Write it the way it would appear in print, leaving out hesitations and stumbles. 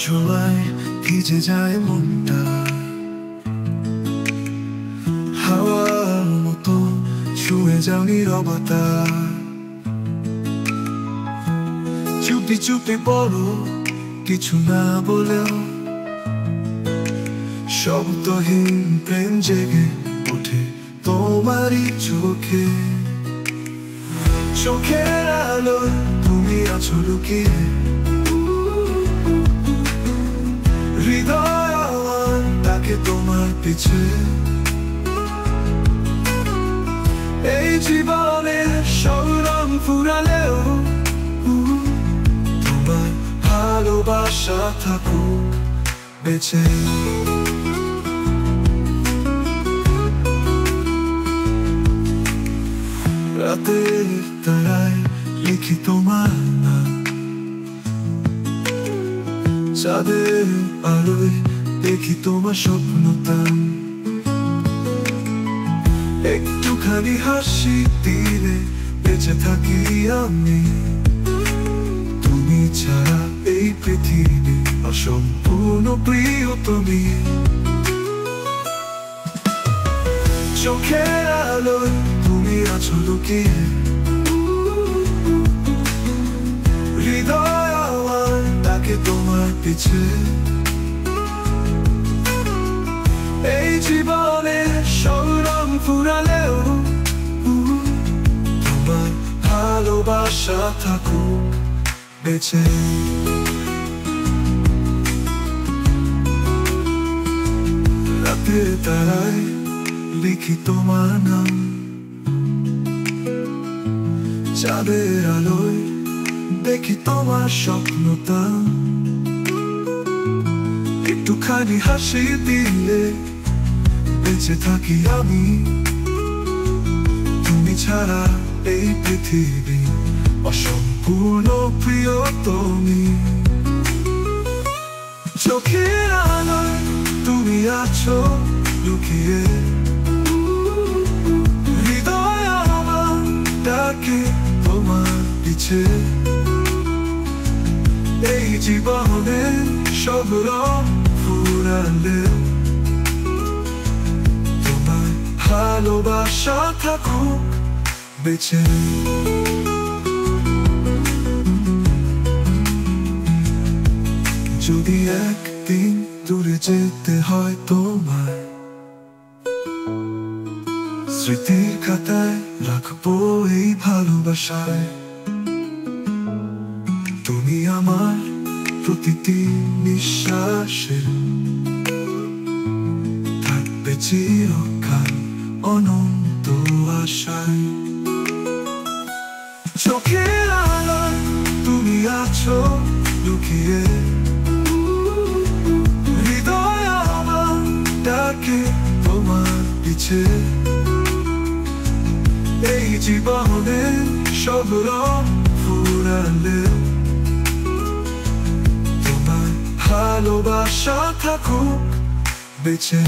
ছোঁয়ায় ভিজে যায় মনটা, হাওয়ার মতো ছুঁয়ে যাও নীরবতা। চুপি চুপি বলো কিছু না বলেও, শব্দহীন প্রেম জেগে ওঠে তোমারই চোখে। চোখের আলো তুমি আছো লুকিয়ে, হৃদয় আওয়াজ তাকে তোমার পিছে। এই জীবনের সব রং ফুরালেও তোমার ভালোবাসা থাকুক বেঁচে। রাতের তারায় লিখি তোমার নাম, চাঁদের আলোয় দেখি তোমার স্বপ্নতান। একটুখানি হাসি দিলে বেঁচে থাকি আমি, তুমি ছাড়া এই পৃথিবী অসম্পূর্ণ প্রিয় তুমি। চোখের আলোয় তুমি আছো লুকিয়ে, হৃদয় আওয়াজ তাকে তোমার পিছে। এই জীবনে সব রং ফুরালেও তোমার ভালোবাসা থাকুক বেঁচে। রাতের তারায় লিখি তোমার নাম, চাঁদের আলোয় দেখি তোমার স্বপ্নতা। একটুখানি হাসি দিলে বেঁচে থাকি আমি, তুমি ছাড়া এই পৃথিবী অসম্পূর্ণ প্রিয় তুমি। চোখের আলোয় তুমি আছো লুকিয়ে, হৃদয় আমার ডাকে তোমার পিছে। এই জীবনে সব রং ফুরালেও তোমার ভালোবাসা থাকুক বেঁচে। যদি একদিন দূরে যেতে হয় তোমায়, স্মৃতির খাতায় রাখবো এই ভালোবাসায়। তুমি আমার প্রতিটি নিঃশ্বাসে থাকবে চিরকাল অনন্ত আশায়। চোখের আলোয় তুমি আছো লুকিয়ে, হৃদয় আমার ডাকে তোমার পিছে। এই জীবনে সব রং ফুরালেও তোমার ভালোবাসা থাকুক বেঁচে।